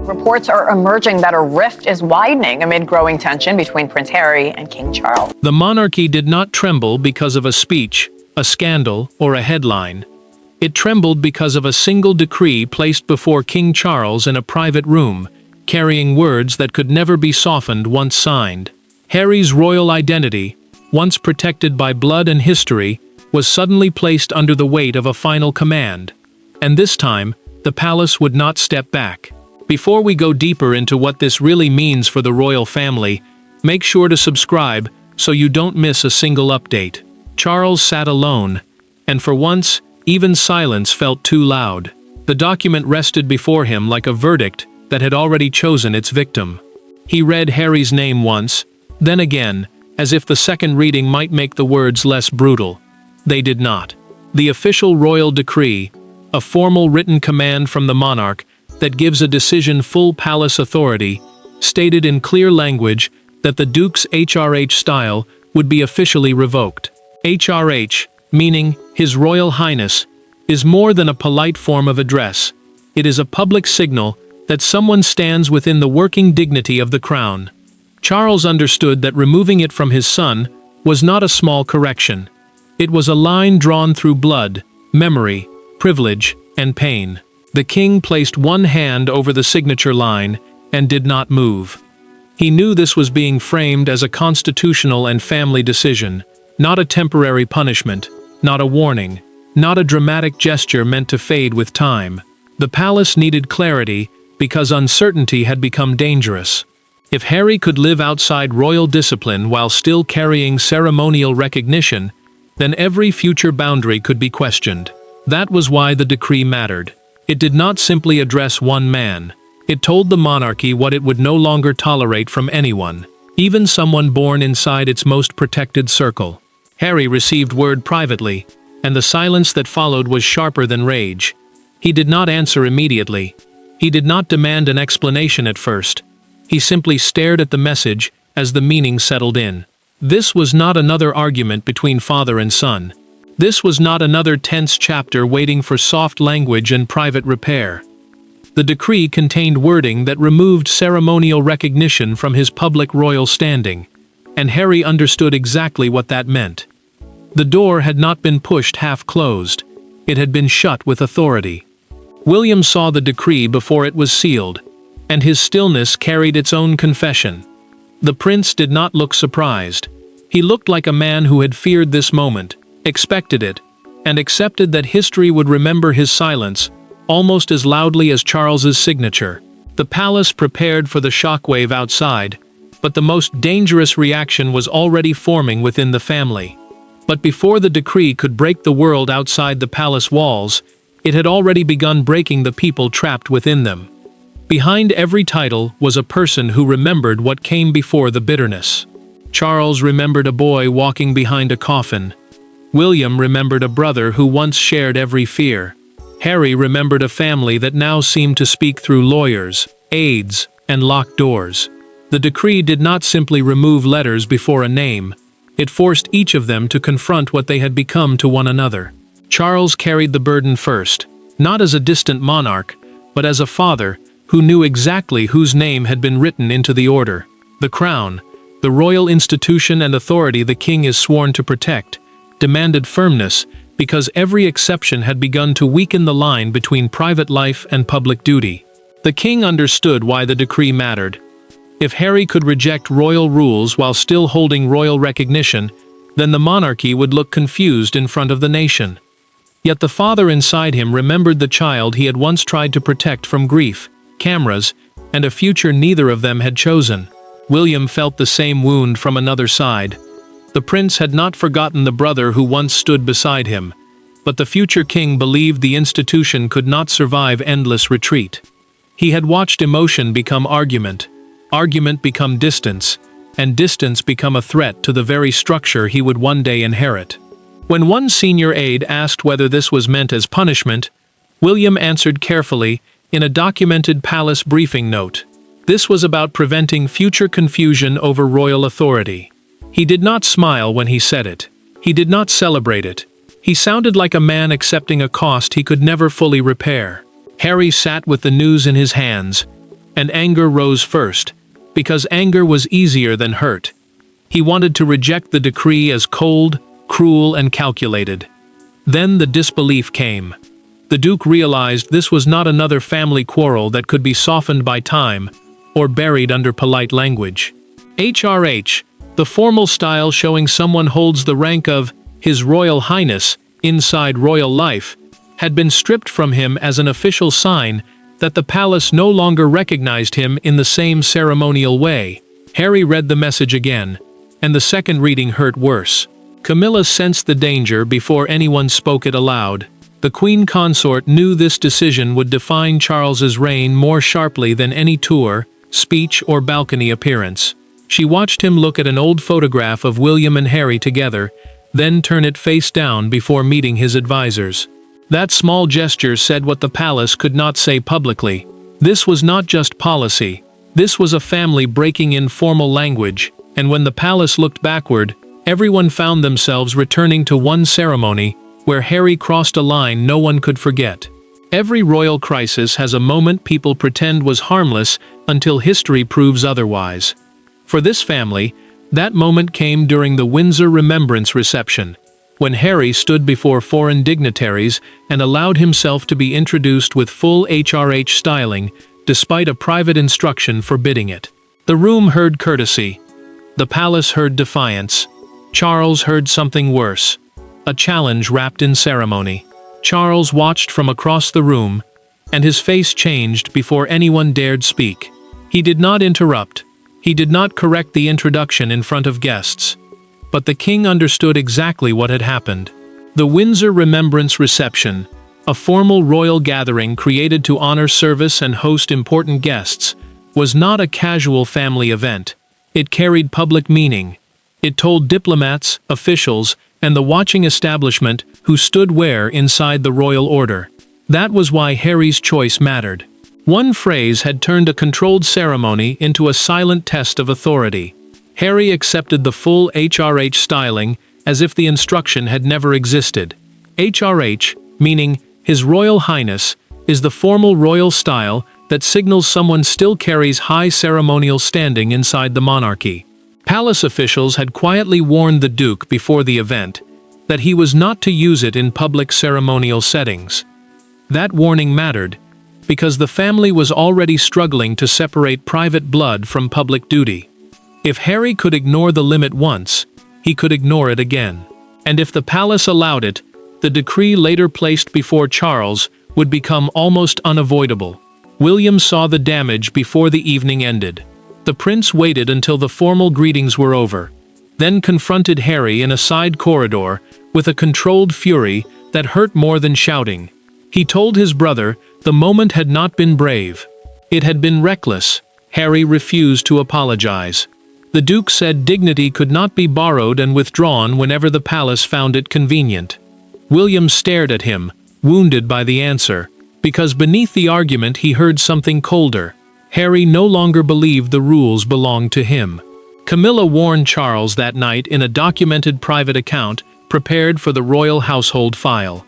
Reports are emerging that a rift is widening amid growing tension between Prince Harry and King Charles. The monarchy did not tremble because of a speech, a scandal, or a headline. It trembled because of a single decree placed before King Charles in a private room, carrying words that could never be softened once signed. Harry's royal identity, once protected by blood and history, was suddenly placed under the weight of a final command. And this time, the palace would not step back. Before we go deeper into what this really means for the royal family, make sure to subscribe so you don't miss a single update. Charles sat alone, and for once, even silence felt too loud. The document rested before him like a verdict that had already chosen its victim. He read Harry's name once, then again, as if the second reading might make the words less brutal. They did not. The official royal decree, a formal written command from the monarch that gives a decision full palace authority, stated in clear language that the Duke's HRH style would be officially revoked. HRH, meaning His Royal Highness, is more than a polite form of address. It is a public signal that someone stands within the working dignity of the crown. Charles understood that removing it from his son was not a small correction. It was a line drawn through blood, memory, privilege, and pain. The king placed one hand over the signature line and did not move. He knew this was being framed as a constitutional and family decision, not a temporary punishment, not a warning, not a dramatic gesture meant to fade with time. The palace needed clarity because uncertainty had become dangerous. If Harry could live outside royal discipline while still carrying ceremonial recognition, then every future boundary could be questioned. That was why the decree mattered. It did not simply address one man. It told the monarchy what it would no longer tolerate from anyone, even someone born inside its most protected circle. Harry received word privately, and the silence that followed was sharper than rage. He did not answer immediately. He did not demand an explanation at first. He simply stared at the message as the meaning settled in. This was not another argument between father and son. This was not another tense chapter waiting for soft language and private repair. The decree contained wording that removed ceremonial recognition from his public royal standing, and Harry understood exactly what that meant. The door had not been pushed half-closed. It had been shut with authority. William saw the decree before it was sealed, and his stillness carried its own confession. The prince did not look surprised. He looked like a man who had feared this moment, expected it, and accepted that history would remember his silence, almost as loudly as Charles's signature. The palace prepared for the shockwave outside, but the most dangerous reaction was already forming within the family. But before the decree could break the world outside the palace walls, it had already begun breaking the people trapped within them. Behind every title was a person who remembered what came before the bitterness. Charles remembered a boy walking behind a coffin. William remembered a brother who once shared every fear. Harry remembered a family that now seemed to speak through lawyers, aides, and locked doors. The decree did not simply remove letters before a name. It forced each of them to confront what they had become to one another. Charles carried the burden first, not as a distant monarch, but as a father who knew exactly whose name had been written into the order. The crown, the royal institution and authority the king is sworn to protect, demanded firmness because every exception had begun to weaken the line between private life and public duty. The king understood why the decree mattered. If Harry could reject royal rules while still holding royal recognition, then the monarchy would look confused in front of the nation. Yet the father inside him remembered the child he had once tried to protect from grief, cameras, and a future neither of them had chosen. William felt the same wound from another side. The prince had not forgotten the brother who once stood beside him, but the future king believed the institution could not survive endless retreat. He had watched emotion become argument, argument become distance, and distance become a threat to the very structure he would one day inherit. When one senior aide asked whether this was meant as punishment, William answered carefully in a documented palace briefing note. This was about preventing future confusion over royal authority. He did not smile when he said it. He did not celebrate it. He sounded like a man accepting a cost he could never fully repair. Harry sat with the news in his hands, and anger rose first, because anger was easier than hurt. He wanted to reject the decree as cold, cruel, and calculated. Then the disbelief came. The Duke realized this was not another family quarrel that could be softened by time or buried under polite language. HRH, the formal style showing someone holds the rank of His Royal Highness inside royal life, had been stripped from him as an official sign that the palace no longer recognized him in the same ceremonial way. Harry read the message again, and the second reading hurt worse. Camilla sensed the danger before anyone spoke it aloud. The Queen Consort knew this decision would define Charles's reign more sharply than any tour, speech, or balcony appearance. She watched him look at an old photograph of William and Harry together, then turn it face down before meeting his advisors. That small gesture said what the palace could not say publicly. This was not just policy. This was a family breaking in formal language, and when the palace looked backward, everyone found themselves returning to one ceremony where Harry crossed a line no one could forget. Every royal crisis has a moment people pretend was harmless until history proves otherwise. For this family, that moment came during the Windsor Remembrance Reception, when Harry stood before foreign dignitaries and allowed himself to be introduced with full HRH styling, despite a private instruction forbidding it. The room heard courtesy. The palace heard defiance. Charles heard something worse. A challenge wrapped in ceremony. Charles watched from across the room, and his face changed before anyone dared speak. He did not interrupt. He did not correct the introduction in front of guests. But the king understood exactly what had happened. The Windsor Remembrance Reception, a formal royal gathering created to honor service and host important guests, was not a casual family event. It carried public meaning. It told diplomats, officials, and the watching establishment who stood where inside the royal order. That was why Harry's choice mattered. One phrase had turned a controlled ceremony into a silent test of authority. Harry accepted the full HRH styling as if the instruction had never existed. HRH, meaning His Royal Highness, is the formal royal style that signals someone still carries high ceremonial standing inside the monarchy. Palace officials had quietly warned the Duke before the event that he was not to use it in public ceremonial settings. That warning mattered because the family was already struggling to separate private blood from public duty. If Harry could ignore the limit once, he could ignore it again. And if the palace allowed it, the decree later placed before Charles would become almost unavoidable. William saw the damage before the evening ended. The prince waited until the formal greetings were over, then confronted Harry in a side corridor with a controlled fury that hurt more than shouting. He told his brother the moment had not been brave. It had been reckless. Harry refused to apologize. The Duke said dignity could not be borrowed and withdrawn whenever the palace found it convenient. William stared at him, wounded by the answer, because beneath the argument he heard something colder. Harry no longer believed the rules belonged to him. Camilla warned Charles that night in a documented private account prepared for the royal household file.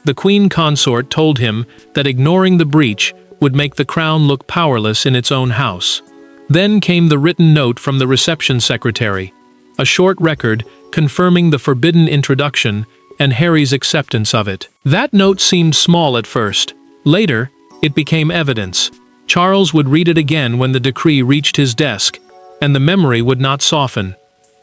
The Queen Consort told him that ignoring the breach would make the crown look powerless in its own house. Then came the written note from the reception secretary, a short record confirming the forbidden introduction and Harry's acceptance of it. That note seemed small at first. Later, it became evidence. Charles would read it again when the decree reached his desk, and the memory would not soften.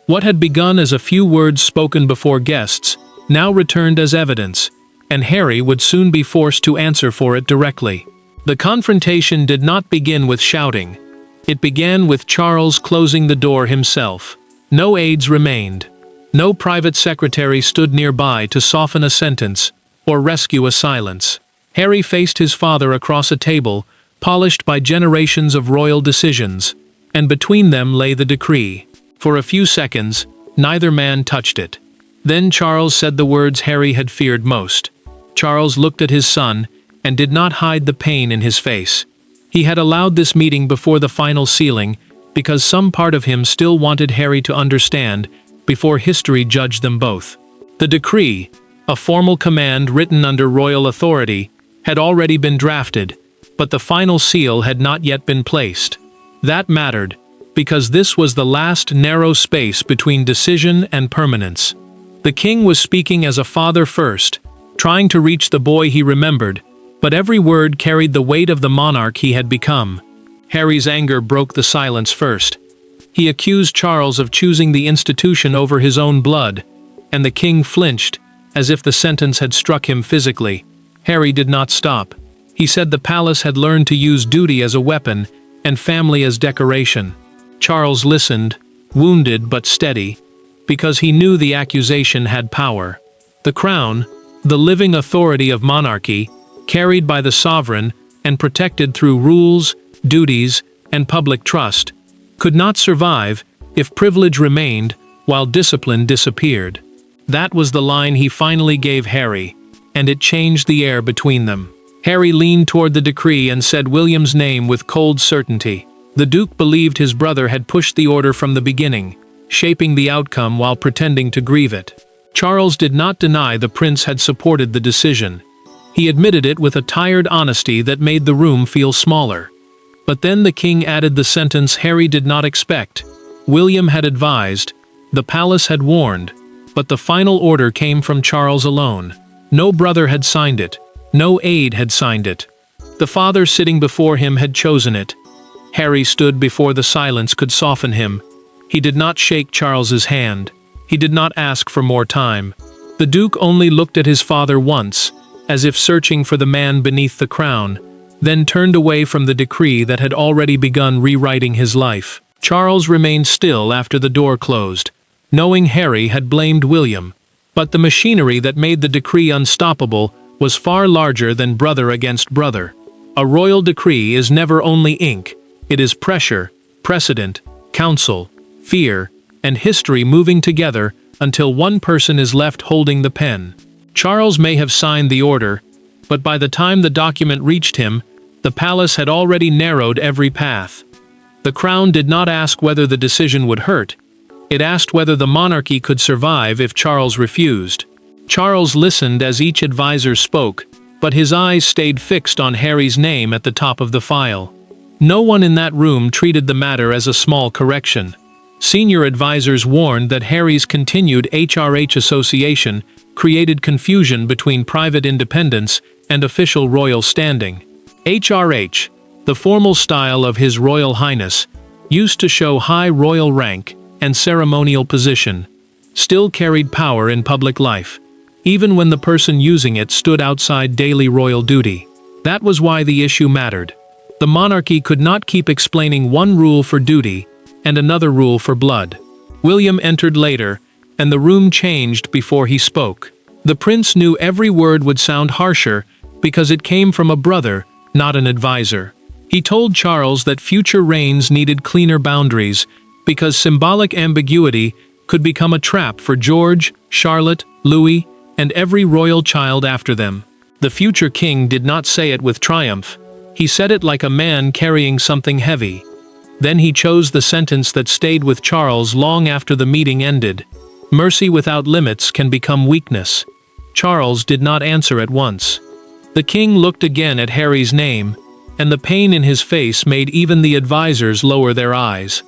What had begun as a few words spoken before guests now returned as evidence, and Harry would soon be forced to answer for it directly. The confrontation did not begin with shouting. It began with Charles closing the door himself. No aides remained. No private secretary stood nearby to soften a sentence or rescue a silence. Harry faced his father across a table, polished by generations of royal decisions, and between them lay the decree. For a few seconds, neither man touched it. Then Charles said the words Harry had feared most. Charles looked at his son and did not hide the pain in his face. He had allowed this meeting before the final sealing because some part of him still wanted Harry to understand before history judged them both. The decree, a formal command written under royal authority, had already been drafted, but the final seal had not yet been placed. That mattered, because this was the last narrow space between decision and permanence. The king was speaking as a father first, trying to reach the boy he remembered, but every word carried the weight of the monarch he had become. Harry's anger broke the silence first. He accused Charles of choosing the institution over his own blood, and the king flinched, as if the sentence had struck him physically. Harry did not stop. He said the palace had learned to use duty as a weapon and family as decoration. Charles listened, wounded but steady, because he knew the accusation had power. The crown, the living authority of monarchy, carried by the sovereign and protected through rules, duties, and public trust, could not survive if privilege remained while discipline disappeared. That was the line he finally gave Harry, and it changed the air between them. Harry leaned toward the decree and said William's name with cold certainty. The Duke believed his brother had pushed the order from the beginning, shaping the outcome while pretending to grieve it. Charles did not deny the prince had supported the decision. He admitted it with a tired honesty that made the room feel smaller. But then the king added the sentence Harry did not expect. William had advised, the palace had warned, but the final order came from Charles alone. No brother had signed it. No aide had signed it. The father sitting before him had chosen it. Harry stood before the silence could soften him. He did not shake Charles's hand. He did not ask for more time. The Duke only looked at his father once, as if searching for the man beneath the crown, then turned away from the decree that had already begun rewriting his life. Charles remained still after the door closed, knowing Harry had blamed William. But the machinery that made the decree unstoppable was far larger than brother against brother. A royal decree is never only ink. It is pressure, precedent, counsel, fear, and history moving together until one person is left holding the pen. Charles may have signed the order, but by the time the document reached him, the palace had already narrowed every path. The crown did not ask whether the decision would hurt. It asked whether the monarchy could survive if Charles refused. Charles listened as each advisor spoke, but his eyes stayed fixed on Harry's name at the top of the file. No one in that room treated the matter as a small correction. Senior advisors warned that Harry's continued HRH association created confusion between private independence and official royal standing. HRH, the formal style of His Royal Highness, used to show high royal rank and ceremonial position, still carried power in public life, even when the person using it stood outside daily royal duty. That was why the issue mattered. The monarchy could not keep explaining one rule for duty and another rule for blood. William entered later, and the room changed before he spoke. The prince knew every word would sound harsher because it came from a brother, not an advisor. He told Charles that future reigns needed cleaner boundaries because symbolic ambiguity could become a trap for George, Charlotte, Louis, and every royal child after them. The future king did not say it with triumph. He said it like a man carrying something heavy. Then he chose the sentence that stayed with Charles long after the meeting ended. Mercy without limits can become weakness. Charles did not answer at once. The king looked again at Harry's name, and the pain in his face made even the advisors lower their eyes.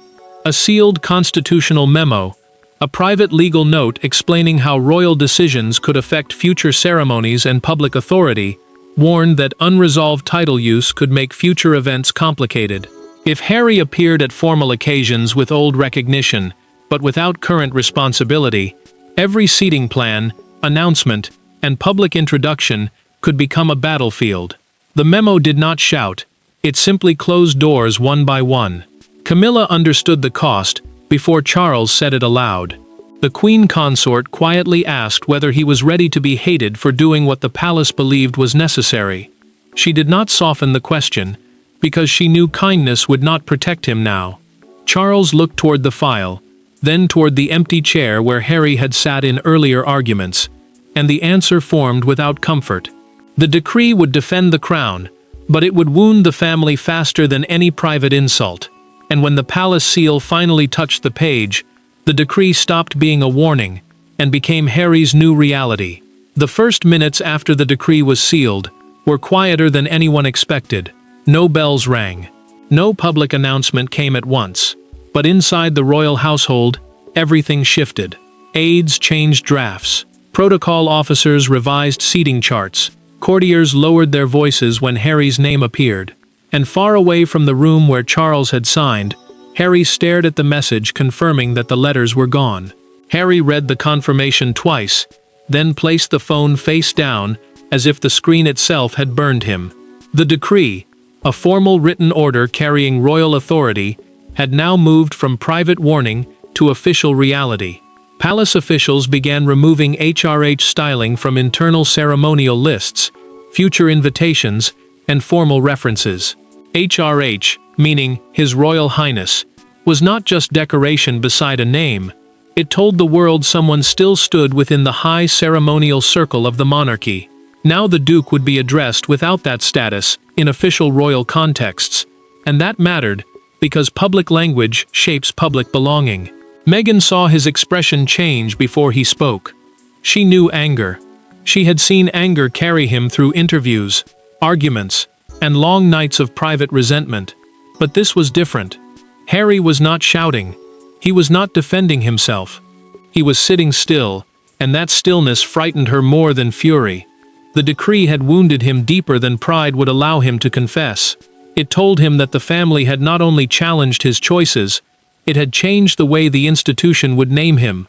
A sealed constitutional memo, a private legal note explaining how royal decisions could affect future ceremonies and public authority, warned that unresolved title use could make future events complicated. If Harry appeared at formal occasions with old recognition, but without current responsibility, every seating plan, announcement, and public introduction could become a battlefield. The memo did not shout. It simply closed doors one by one. Camilla understood the cost before Charles said it aloud. The queen consort quietly asked whether he was ready to be hated for doing what the palace believed was necessary. She did not soften the question, because she knew kindness would not protect him now. Charles looked toward the file, then toward the empty chair where Harry had sat in earlier arguments, and the answer formed without comfort. The decree would defend the crown, but it would wound the family faster than any private insult. And when the palace seal finally touched the page, the decree stopped being a warning and became Harry's new reality. The first minutes after the decree was sealed were quieter than anyone expected. No bells rang. No public announcement came at once. But inside the royal household, everything shifted. Aides changed drafts. Protocol officers revised seating charts. Courtiers lowered their voices when Harry's name appeared. And far away from the room where Charles had signed, Harry stared at the message confirming that the letters were gone. Harry read the confirmation twice, then placed the phone face down, as if the screen itself had burned him. The decree, a formal written order carrying royal authority, had now moved from private warning to official reality. Palace officials began removing HRH styling from internal ceremonial lists, future invitations, and formal references. HRH, meaning His Royal Highness, was not just decoration beside a name. It told the world someone still stood within the high ceremonial circle of the monarchy. Now the Duke would be addressed without that status, in official royal contexts. And that mattered, because public language shapes public belonging. Meghan saw his expression change before he spoke. She knew anger. She had seen anger carry him through interviews, arguments, and long nights of private resentment. But this was different. Harry was not shouting. He was not defending himself. He was sitting still, and that stillness frightened her more than fury. The decree had wounded him deeper than pride would allow him to confess. It told him that the family had not only challenged his choices, it had changed the way the institution would name him.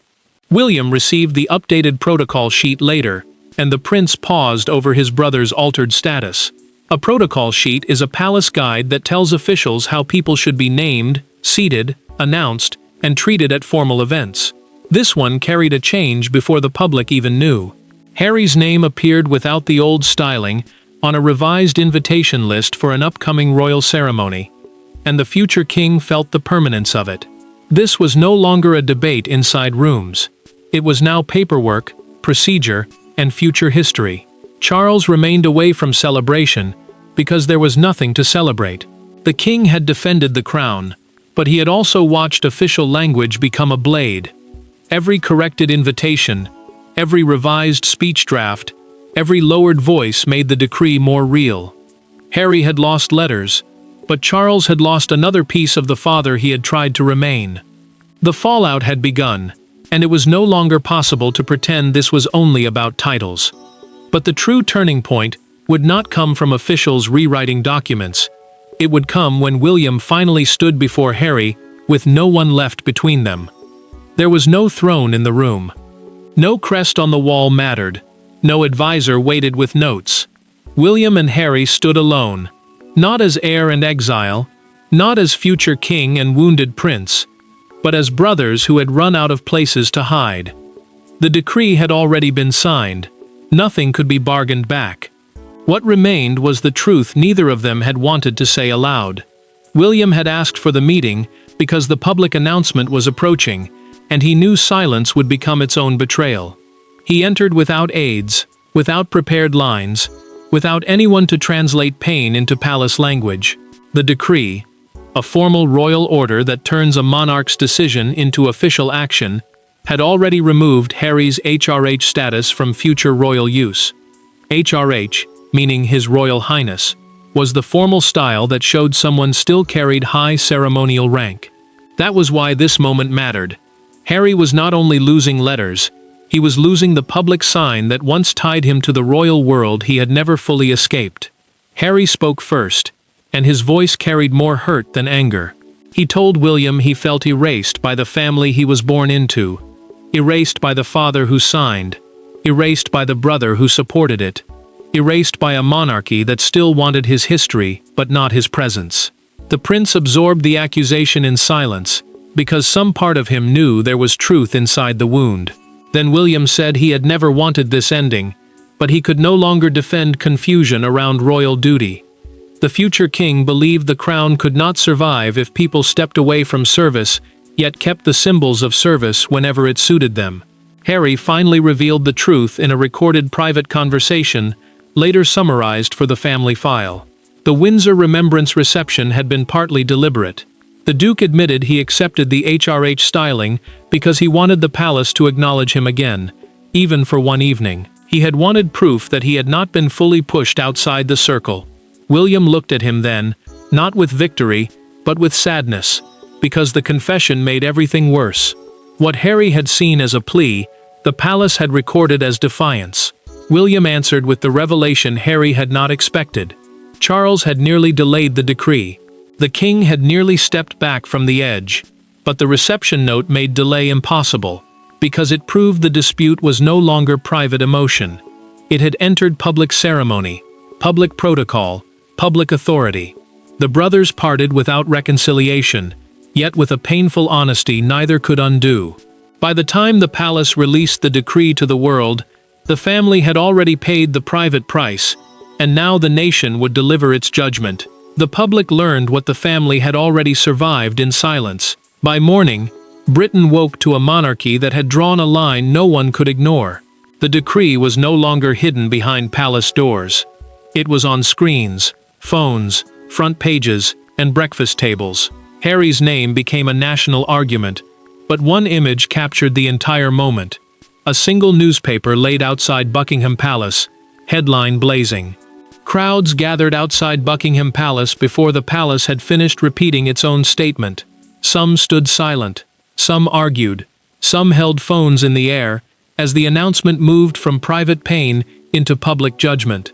William received the updated protocol sheet later, and the prince paused over his brother's altered status. A protocol sheet is a palace guide that tells officials how people should be named, seated, announced, and treated at formal events. This one carried a change before the public even knew. Harry's name appeared without the old styling on a revised invitation list for an upcoming royal ceremony, and the future king felt the permanence of it. This was no longer a debate inside rooms. It was now paperwork, procedure, and future history. Charles remained away from celebration because there was nothing to celebrate. The king had defended the crown, but he had also watched official language become a blade. Every corrected invitation, every revised speech draft, every lowered voice made the decree more real. Harry had lost letters, but Charles had lost another piece of the father he had tried to remain. The fallout had begun, and it was no longer possible to pretend this was only about titles. But the true turning point would not come from officials rewriting documents. It would come when William finally stood before Harry, with no one left between them. There was no throne in the room. No crest on the wall mattered. No advisor waited with notes. William and Harry stood alone, not as heir and exile, not as future king and wounded prince, but as brothers who had run out of places to hide. The decree had already been signed. Nothing could be bargained back. What remained was the truth neither of them had wanted to say aloud. William had asked for the meeting because the public announcement was approaching, and he knew silence would become its own betrayal. He entered without aids, without prepared lines, without anyone to translate pain into palace language. The decree, a formal royal order that turns a monarch's decision into official action, had already removed Harry's HRH status from future royal use. HRH, meaning His Royal Highness, was the formal style that showed someone still carried high ceremonial rank. That was why this moment mattered. Harry was not only losing letters, he was losing the public sign that once tied him to the royal world he had never fully escaped. Harry spoke first, and his voice carried more hurt than anger. He told William he felt erased by the family he was born into, erased by the father who signed, erased by the brother who supported it, erased by a monarchy that still wanted his history but not his presence. The prince absorbed the accusation in silence, because some part of him knew there was truth inside the wound. Then William said he had never wanted this ending, but he could no longer defend confusion around royal duty. The future king believed the crown could not survive if people stepped away from service, yet kept the symbols of service whenever it suited them. Harry finally revealed the truth in a recorded private conversation, later summarized for the family file. The Windsor Remembrance reception had been partly deliberate. The Duke admitted he accepted the HRH styling because he wanted the palace to acknowledge him again, even for one evening. He had wanted proof that he had not been fully pushed outside the circle. William looked at him then, not with victory, but with sadness, because the confession made everything worse. What Harry had seen as a plea, the palace had recorded as defiance. William answered with the revelation Harry had not expected. Charles had nearly delayed the decree. The king had nearly stepped back from the edge. But the reception note made delay impossible, because it proved the dispute was no longer private emotion. It had entered public ceremony, public protocol, public authority. The brothers parted without reconciliation, yet with a painful honesty neither could undo. By the time the palace released the decree to the world, the family had already paid the private price, and now the nation would deliver its judgment. The public learned what the family had already survived in silence. By morning, Britain woke to a monarchy that had drawn a line no one could ignore. The decree was no longer hidden behind palace doors. It was on screens, phones, front pages, and breakfast tables. Harry's name became a national argument, but one image captured the entire moment. A single newspaper laid outside Buckingham Palace, headline blazing. Crowds gathered outside Buckingham Palace before the palace had finished repeating its own statement. Some stood silent, some argued, some held phones in the air, as the announcement moved from private pain into public judgment.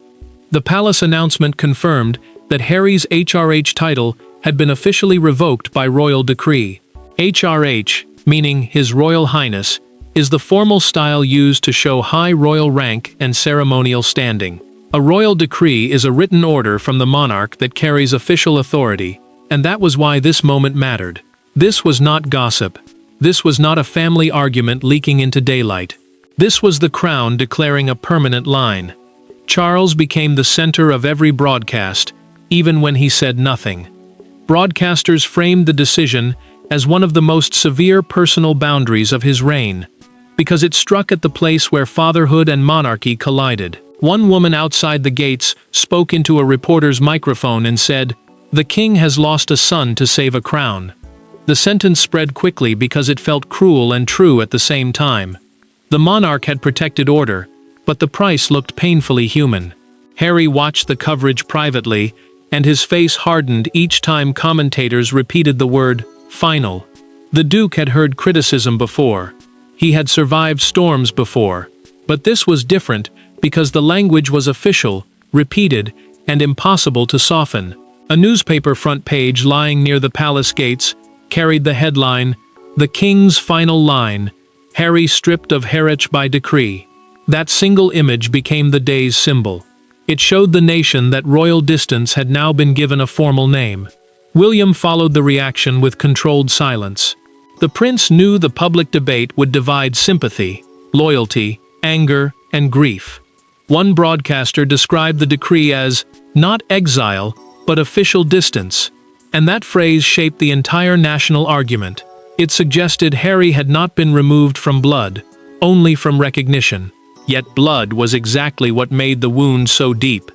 The palace announcement confirmed that Harry's HRH title had been officially revoked by royal decree. HRH, meaning His Royal Highness, is the formal style used to show high royal rank and ceremonial standing. A royal decree is a written order from the monarch that carries official authority, and that was why this moment mattered. This was not gossip. This was not a family argument leaking into daylight. This was the crown declaring a permanent line. Charles became the center of every broadcast, even when he said nothing. Broadcasters framed the decision as one of the most severe personal boundaries of his reign, because it struck at the place where fatherhood and monarchy collided. One woman outside the gates spoke into a reporter's microphone and said, "The king has lost a son to save a crown." The sentence spread quickly because it felt cruel and true at the same time. The monarch had protected order, but the price looked painfully human. Harry watched the coverage privately, and his face hardened each time commentators repeated the word, "final." The Duke had heard criticism before. He had survived storms before. But this was different because the language was official, repeated, and impossible to soften. A newspaper front page lying near the palace gates carried the headline, "The King's Final Line, Harry stripped of HRH by decree." That single image became the day's symbol. It showed the nation that royal distance had now been given a formal name. William followed the reaction with controlled silence. The prince knew the public debate would divide sympathy, loyalty, anger, and grief. One broadcaster described the decree as, not exile, but official distance, and that phrase shaped the entire national argument. It suggested Harry had not been removed from blood, only from recognition. Yet blood was exactly what made the wound so deep.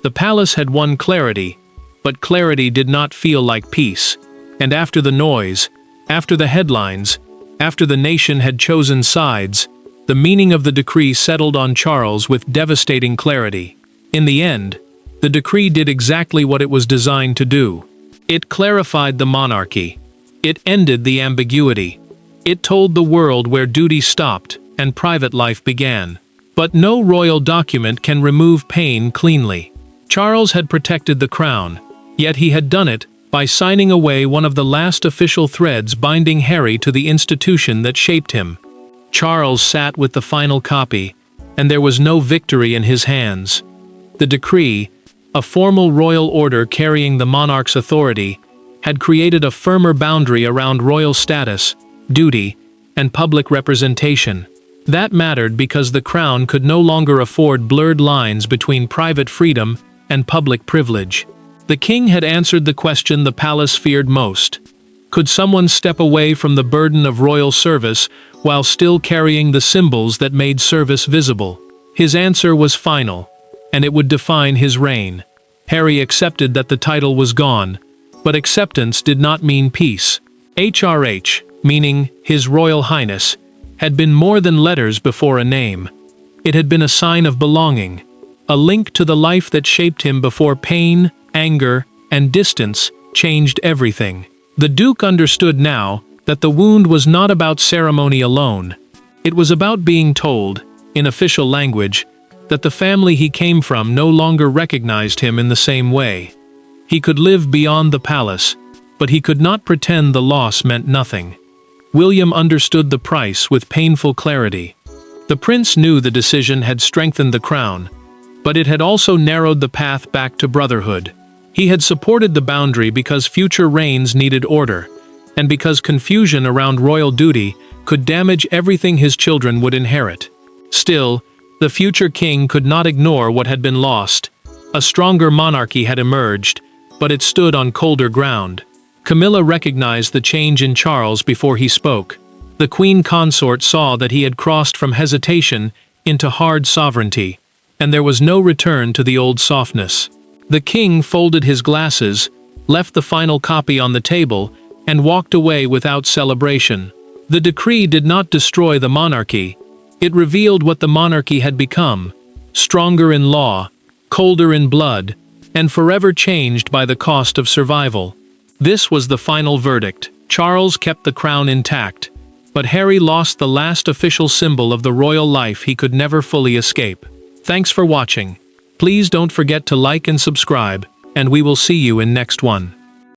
The palace had won clarity, but clarity did not feel like peace. And after the noise, after the headlines, after the nation had chosen sides, the meaning of the decree settled on Charles with devastating clarity. In the end, the decree did exactly what it was designed to do. It clarified the monarchy. It ended the ambiguity. It told the world where duty stopped and private life began. But no royal document can remove pain cleanly. Charles had protected the crown, yet he had done it by signing away one of the last official threads binding Harry to the institution that shaped him. Charles sat with the final copy, and there was no victory in his hands. The decree, a formal royal order carrying the monarch's authority, had created a firmer boundary around royal status, duty, and public representation. That mattered because the crown could no longer afford blurred lines between private freedom and public privilege. The king had answered the question the palace feared most. Could someone step away from the burden of royal service while still carrying the symbols that made service visible? His answer was final, and it would define his reign. Harry accepted that the title was gone, but acceptance did not mean peace. HRH, meaning His Royal Highness, had been more than letters before a name. It had been a sign of belonging, a link to the life that shaped him before pain, anger, and distance changed everything. The Duke understood now that the wound was not about ceremony alone. It was about being told, in official language, that the family he came from no longer recognized him in the same way. He could live beyond the palace, but he could not pretend the loss meant nothing. William understood the price with painful clarity. The prince knew the decision had strengthened the crown, but it had also narrowed the path back to brotherhood. He had supported the boundary because future reigns needed order, and because confusion around royal duty could damage everything his children would inherit. Still, the future king could not ignore what had been lost. A stronger monarchy had emerged, but it stood on colder ground. Camilla recognized the change in Charles before he spoke. The queen consort saw that he had crossed from hesitation into hard sovereignty, and there was no return to the old softness. The king folded his glasses, left the final copy on the table, and walked away without celebration. The decree did not destroy the monarchy. It revealed what the monarchy had become: stronger in law, colder in blood, and forever changed by the cost of survival. This was the final verdict. Charles kept the crown intact, but Harry lost the last official symbol of the royal life he could never fully escape. Thanks for watching. Please don't forget to like and subscribe, and we will see you in next one.